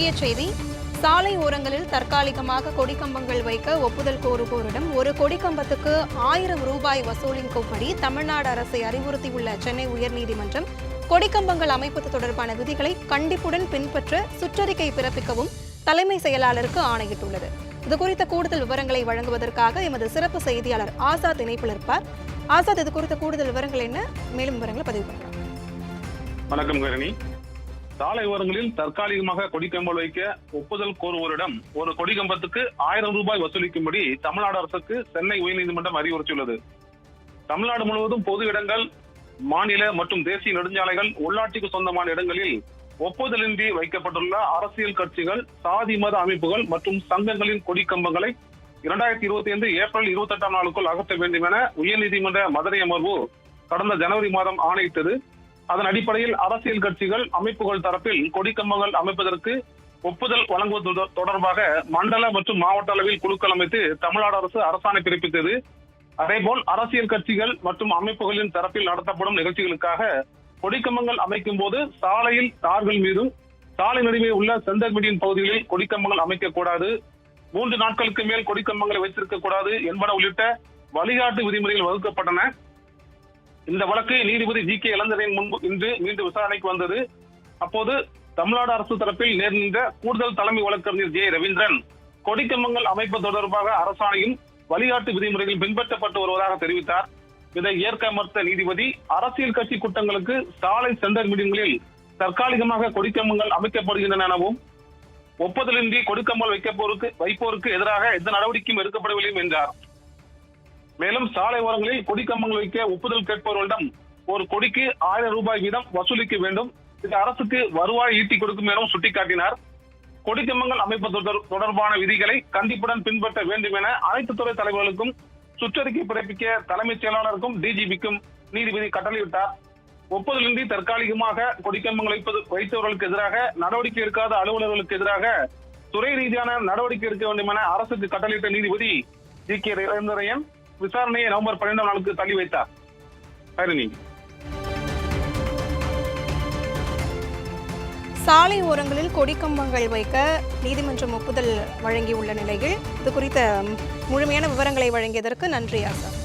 முக்கிய செய்தி. சாலை ஓரங்களில் தற்காலிகமாக கொடிக்கம்பங்கள் வைக்க ஒப்புதல் கோருவோரிடம் ஒரு கொடிக்கம்பத்துக்கு 1000 ரூபாய் வசூலிக்கும்படி தமிழ்நாடு அரசை அறிவுறுத்தியுள்ள சென்னை உயர்நீதிமன்றம் கொடிக்கம்பங்கள் அமைப்பது தொடர்பான விதிகளை கண்டிப்புடன் பின்பற்ற சுற்றறிக்கை பிறப்பிக்கவும் தலைமை செயலாளருக்கு ஆணையிட்டுள்ளது. இதுகுறித்த கூடுதல் விவரங்களை வழங்குவதற்காக எமது சிறப்பு செய்தியாளர் ஆசாத் இணைப்பில் இருப்பார். ஆசாத், இது குறித்த கூடுதல் விவரங்கள் என்ன? மேலும் விவரங்களை பதிவு பண்ணலாம். வணக்கம் கரணி. சாலை ஓரங்களில் தற்காலிகமாக கொடிக்கம்பல் வைக்க ஒப்புதல் கோருவோரிடம் ஒரு கொடிக்கம்பத்துக்கு 1000 ரூபாய் வசூலிக்கும்படி தமிழ்நாடு அரசுக்கு சென்னை உயர்நீதிமன்றம் அறிவுறுத்தியுள்ளது. தமிழ்நாடு முழுவதும் பொது இடங்கள், மாநில மற்றும் தேசிய நெடுஞ்சாலைகள், உள்ளாட்சிக்கு சொந்தமான இடங்களில் ஒப்புதலின்றி வைக்கப்பட்டுள்ள அரசியல் கட்சிகள், சாதி மத அமைப்புகள் மற்றும் சங்கங்களின் கொடிக்கம்பங்களை 2025 ஏப்ரல் 28ஆம் நாளுக்குள் அகற்ற வேண்டும் என உயர்நீதிமன்ற மதுரை அமர்வு கடந்த ஜனவரி மாதம் ஆணையிட்டது. அதன் அடிப்படையில் அரசியல் கட்சிகள், அமைப்புகள் தரப்பில் கொடிக்கம்பங்கள் அமைப்பதற்கு ஒப்புதல் வழங்குவது தொடர்பாக மண்டல மற்றும் மாவட்ட அளவில் குழுக்கள் அமைத்து தமிழ்நாடு அரசு அரசாணை பிறப்பித்தது. அதேபோல் அரசியல் கட்சிகள் மற்றும் அமைப்புகளின் தரப்பில் நடத்தப்படும் நிகழ்ச்சிகளுக்காக கொடிக்கம்பங்கள் அமைக்கும் போது சாலையில் தார்கள் மீதும் சாலை நடுவே உள்ள சென்டர் மீடியன் பகுதிகளில் கொடிக்கம்பங்கள் அமைக்கக்கூடாது, 3 நாட்களுக்கு மேல் கொடிக்கம்பங்களை வைத்திருக்க கூடாது என்பன உள்ளிட்ட வழிகாட்டு விதிமுறைகள் வகுக்கப்பட்டன. இந்த வழக்கு நீதிபதி ஜி.கே. இளந்தரையின் முன்பு இன்று மீண்டும் விசாரணைக்கு வந்தது. அப்போது தமிழ்நாடு அரசு தரப்பில் நேர்ந்த கூடுதல் தலைமை வழக்கறிஞர் ஜே. ரவீந்திரன் கொடிக்கம்பங்கள் அமைப்பது தொடர்பாக அரசாணையும் வழிகாட்டு விதிமுறைகள் பின்பற்றப்பட்டு வருவதாக தெரிவித்தார். இதை ஏற்க மறுத்த நீதிபதி, அரசியல் கட்சி கூட்டங்களுக்கு சாலை சென்டர் மீடியங்களில் தற்காலிகமாக கொடிக்கம்பங்கள் அமைக்கப்படுகின்றன எனவும் ஒப்புதலின்றி கொடிக்கம்பல் வைப்போருக்கு எதிராக எந்த நடவடிக்கையும் எடுக்கப்படவில்லை என்றார். மேலும் சாலை ஓரங்களில் கொடிக்கம்பங்கள் வைக்க ஒப்புதல் கேட்பவர்களிடம் ஒரு கொடிக்கு 1000 ரூபாய் வீதம் வசூலிக்க வேண்டும். இது அரசுக்கு வருவாய் ஈட்டி கொடுக்கும் எனவும் சுட்டிக்காட்டினார். கொடிக்கம்பங்கள் அமைப்பது தொடர்பான விதிகளை கண்டிப்புடன் பின்பற்ற வேண்டும் என அனைத்து துறை தலைவர்களுக்கும் சுற்றறிக்கை பிறப்பிக்க தலைமைச் செயலாளருக்கும் டிஜிபிக்கும் நீதிபதி கட்டளையிட்டார். ஒப்புதலின்றி தற்காலிகமாக கொடிக்கம்பங்கள் வைத்தவர்களுக்கு எதிராக நடவடிக்கை எடுக்காத அலுவலர்களுக்கு எதிராக துறை ரீதியான நடவடிக்கை எடுக்க வேண்டும் என அரசுக்கு கட்டளையிட்ட நீதிபதி ஜி.கே. இளந்தரையன் விசாரணையை நவம்பர் 12ஆம் நாளுக்கு தள்ளி வைத்தார். சாலை ஓரங்களில் கொடிக்கம்பங்கள் வைக்க நீதிமன்றம் ஒப்புதல் வழங்கியுள்ள நிலையில் இது குறித்த முழுமையான விவரங்களை வழங்கியதற்கு நன்றி ஆசாத்.